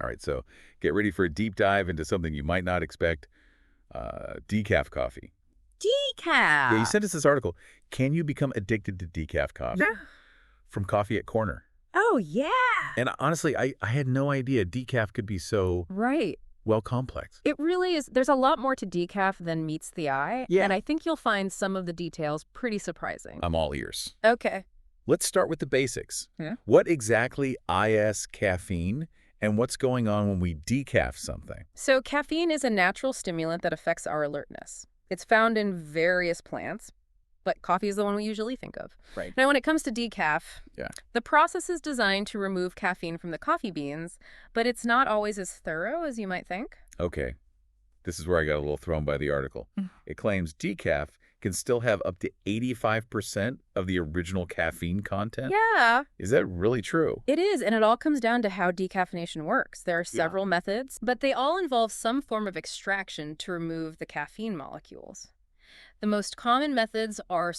All right, so get ready for a deep dive into something you might not expect, decaf coffee. Yeah, you Decaf. sent us this article. Can you become addicted to decaf coffee? Yeah. From Coffee at Corner. Oh, yeah. And honestly, I had no idea decaf could be so, Right. well, complex. It really is. There's a lot more to decaf than meets the eye. Yeah. And I think you'll find some of the details pretty surprising. I'm all ears. Okay. Let's start with the basics. Yeah. What exactly is caffeine, and what's going on when we decaf something? So caffeine is a natural stimulant that affects our alertness. It's found in various plants, but coffee is the one we usually think of. Right. Now, when it comes to decaf, Yeah. the process is designed to remove caffeine from the coffee beans, but it's not always as thorough as you might think. Okay. This is where I got a little thrown by the article. It claims decaf can still have up to 85% of the original caffeine content? Yeah, Is that really true? it is, and it all comes down to how decaffeination works. There are several methods, but they all involve some form of extraction to remove the caffeine molecules. The most common methods are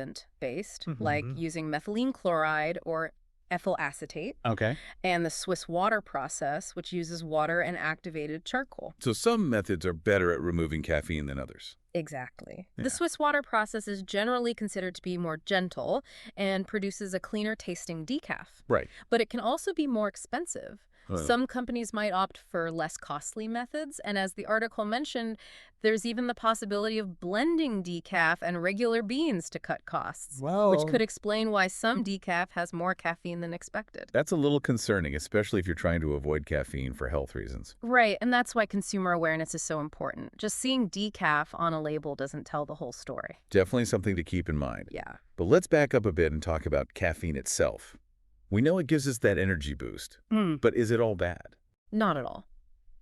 solvent-based, like using methylene chloride or ethyl acetate, Okay. and the Swiss water process, which uses water and activated charcoal. So some methods are better at removing caffeine than others. Exactly. Yeah. The Swiss water process is generally considered to be more gentle and produces a cleaner tasting decaf. Right. But it can also be more expensive. Some companies might opt for less costly methods, and as the article mentioned, there's even the possibility of blending decaf and regular beans to cut costs, which could explain why some decaf has more caffeine than expected. That's a little concerning, especially if you're trying to avoid caffeine for health reasons. Right, and that's why consumer awareness is so important. Just seeing decaf on a label doesn't tell the whole story. Definitely something to keep in mind. Yeah. But let's back up a bit and talk about caffeine itself. We know it gives us that energy boost, but is it all bad? Not at all.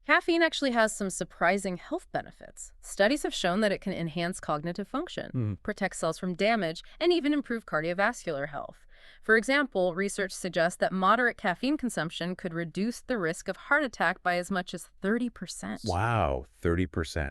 Caffeine actually has some surprising health benefits. Studies have shown that it can enhance cognitive function, protect cells from damage, and even improve cardiovascular health. For example, research suggests that moderate caffeine consumption could reduce the risk of heart attack by as much as 30%. Wow, 30%.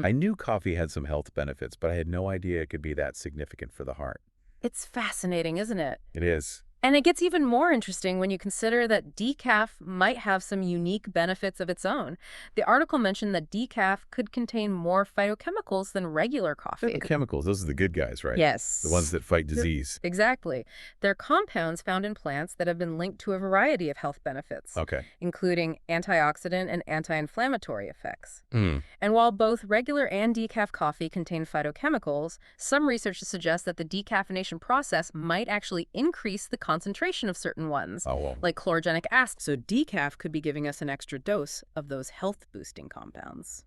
I knew coffee had some health benefits, but I had no idea it could be that significant for the heart. It's fascinating, isn't it? It is. And it gets even more interesting when you consider that decaf might have some unique benefits of its own. The article mentioned that decaf could contain more phytochemicals than regular coffee. The chemicals, those are the good guys, right? Yes. The ones that fight disease. Exactly. They're compounds found in plants that have been linked to a variety of health benefits, Okay. including antioxidant and anti-inflammatory effects. And while both regular and decaf coffee contain phytochemicals, some research suggests that the decaffeination process might actually increase the concentration of certain ones, Oh, well. like chlorogenic acid. So decaf could be giving us an extra dose of those health-boosting compounds.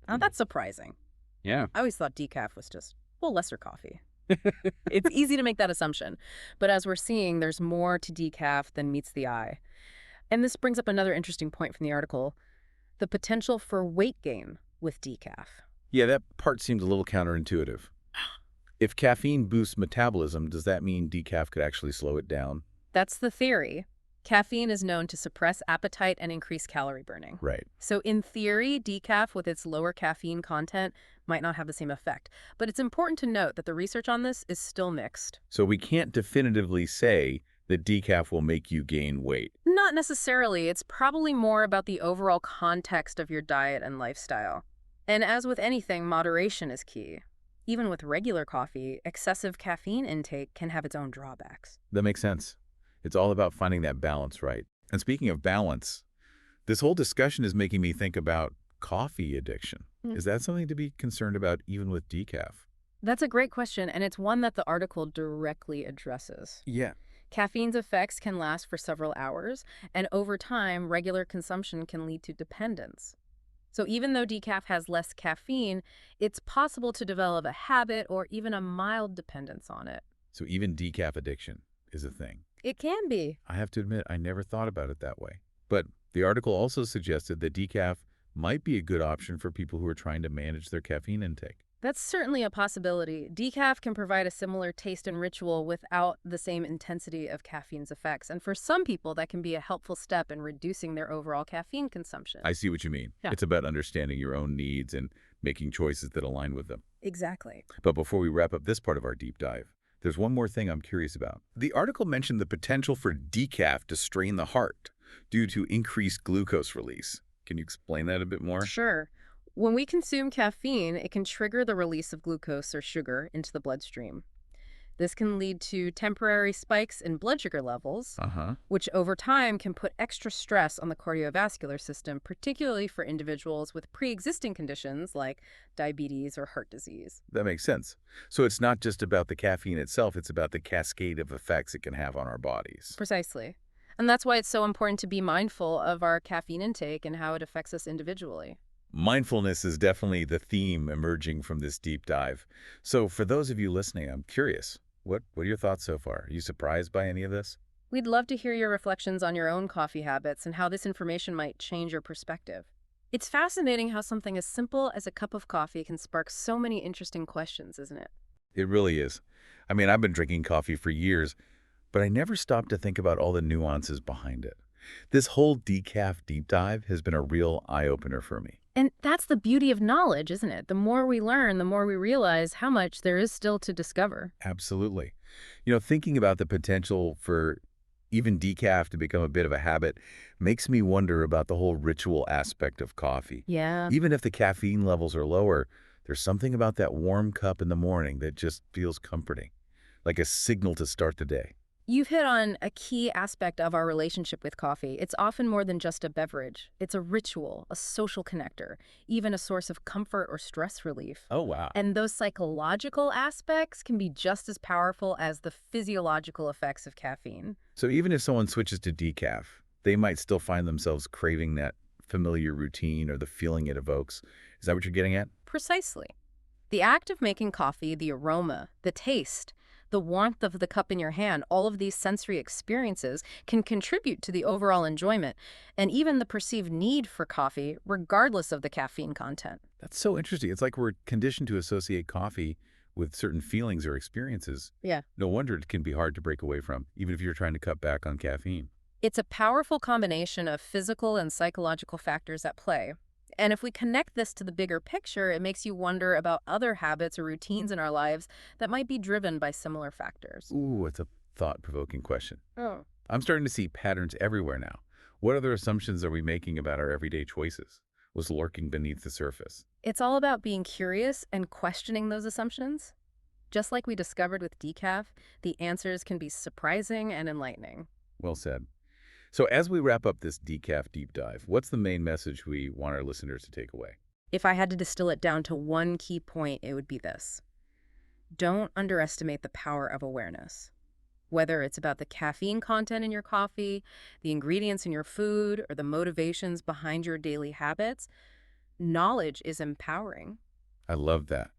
Now, that's surprising. Yeah. I always thought decaf was just, well, lesser coffee. It's easy to make that assumption. But as we're seeing, there's more to decaf than meets the eye. And this brings up another interesting point from the article, the potential for weight gain with decaf. Yeah, that part seemed a little counterintuitive. If caffeine boosts metabolism, does that mean decaf could actually slow it down? That's the theory. Caffeine is known to suppress appetite and increase calorie burning. Right. So in theory, decaf with its lower caffeine content might not have the same effect. But it's important to note that the research on this is still mixed. So we can't definitively say that decaf will make you gain weight. Not necessarily. It's probably more about the overall context of your diet and lifestyle. And as with anything, moderation is key. Even with regular coffee, excessive caffeine intake can have its own drawbacks. That makes sense. It's all about finding that balance, right? And speaking of balance, this whole discussion is making me think about coffee addiction. Is that something to be concerned about even with decaf? That's a great question, and it's one that the article directly addresses. Yeah. Caffeine's effects can last for several hours, and over time, regular consumption can lead to dependence. So even though decaf has less caffeine, it's possible to develop a habit or even a mild dependence on it. So even decaf addiction is a thing. It can be. I have to admit, I never thought about it that way. But the article also suggested that decaf might be a good option for people who are trying to manage their caffeine intake. That's certainly a possibility. Decaf can provide a similar taste and ritual without the same intensity of caffeine's effects. And for some people, that can be a helpful step in reducing their overall caffeine consumption. I see what you mean. Yeah. It's about understanding your own needs and making choices that align with them. Exactly. But before we wrap up this part of our deep dive, there's one more thing I'm curious about. The article mentioned the potential for decaf to strain the heart. due to increased glucose release. Can you explain that a bit more? Sure. When we consume caffeine, it can trigger the release of glucose or sugar into the bloodstream. This can lead to temporary spikes in blood sugar levels, Uh-huh. which over time can put extra stress on the cardiovascular system, particularly for individuals with pre-existing conditions like diabetes or heart disease. That makes sense. So it's not just about the caffeine itself, it's about the cascade of effects it can have on our bodies. Precisely. And that's why it's so important to be mindful of our caffeine intake and how it affects us individually. Mindfulness is definitely the theme emerging from this deep dive. So for those of you listening, I'm curious, what are your thoughts so far? Are you surprised by any of this? We'd love to hear your reflections on your own coffee habits and how this information might change your perspective. It's fascinating how something as simple as a cup of coffee can spark so many interesting questions, isn't it? It really is. I mean, I've been drinking coffee for years, but I never stopped to think about all the nuances behind it. This whole decaf deep dive has been a real eye-opener for me. And that's the beauty of knowledge, isn't it? The more we learn, the more we realize how much there is still to discover. Absolutely. Thinking about the potential for even decaf to become a bit of a habit makes me wonder about the whole ritual aspect of coffee. Yeah. Even if the caffeine levels are lower, there's something about that warm cup in the morning that just feels comforting, like a signal to start the day. You've hit on a key aspect of our relationship with coffee. It's often more than just a beverage. It's a ritual, a social connector, even a source of comfort or stress relief. Oh, wow. And those psychological aspects can be just as powerful as the physiological effects of caffeine. So even if someone switches to decaf, they might still find themselves craving that familiar routine or the feeling it evokes. Is that what you're getting at? Precisely. The act of making coffee, the aroma, the taste, the warmth of the cup in your hand, all of these sensory experiences can contribute to the overall enjoyment and even the perceived need for coffee, regardless of the caffeine content. That's so interesting. It's like we're conditioned to associate coffee with certain feelings or experiences. Yeah. No wonder it can be hard to break away from, even if you're trying to cut back on caffeine. It's a powerful combination of physical and psychological factors at play. And if we connect this to the bigger picture, it makes you wonder about other habits or routines in our lives that might be driven by similar factors. Ooh, it's a thought-provoking question. Oh. I'm starting to see patterns everywhere now. What other assumptions are we making about our everyday choices? What's lurking beneath the surface? It's all about being curious and questioning those assumptions. Just like we discovered with decaf, the answers can be surprising and enlightening. Well said. So as we wrap up this decaf deep dive, what's the main message we want our listeners to take away? If I had to distill it down to one key point, it would be this. Don't underestimate the power of awareness. Whether it's about the caffeine content in your coffee, the ingredients in your food, or the motivations behind your daily habits, knowledge is empowering. I love that.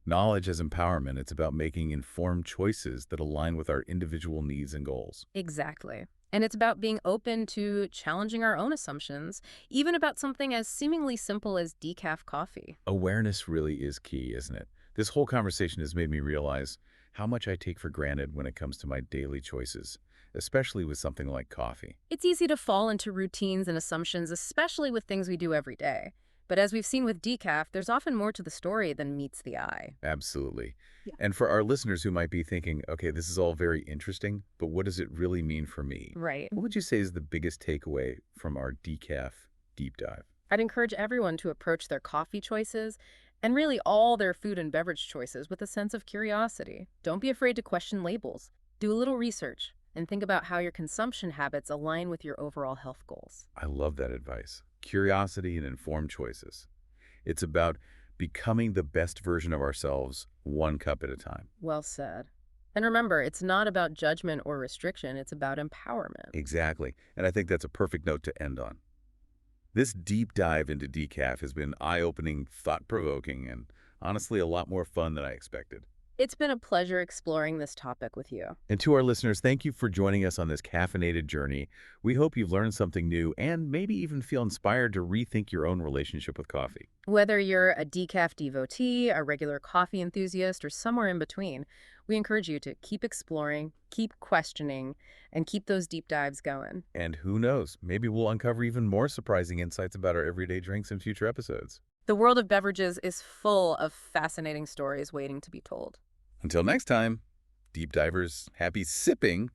Knowledge as empowerment. It's about making informed choices that align with our individual needs and goals. Exactly. And it's about being open to challenging our own assumptions, even about something as seemingly simple as decaf coffee. Awareness really is key, isn't it? This whole conversation has made me realize how much I take for granted when it comes to my daily choices, especially with something like coffee. It's easy to fall into routines and assumptions, especially with things we do every day. But as we've seen with decaf, there's often more to the story than meets the eye. Absolutely. Yeah. And for our listeners who might be thinking, okay, this is all very interesting, but what does it really mean for me? Right. What would you say is the biggest takeaway from our decaf deep dive? I'd encourage everyone to approach their coffee choices and really all their food and beverage choices with a sense of curiosity. Don't be afraid to question labels. Do a little research and think about how your consumption habits align with your overall health goals. I love that advice. Curiosity and informed choices. It's about becoming the best version of ourselves, one cup at a time. Well said. And remember, it's not about judgment or restriction, it's about empowerment. Exactly. And I think that's a perfect note to end on. This deep dive into decaf has been eye-opening, thought-provoking, and honestly a lot more fun than I expected. It's been a pleasure exploring this topic with you. And to our listeners, thank you for joining us on this caffeinated journey. We hope you've learned something new and maybe even feel inspired to rethink your own relationship with coffee. Whether you're a decaf devotee, a regular coffee enthusiast, or somewhere in between, we encourage you to keep exploring, keep questioning, and keep those deep dives going. And who knows, maybe we'll uncover even more surprising insights about our everyday drinks in future episodes. The world of beverages is full of fascinating stories waiting to be told. Until next time, deep divers, happy sipping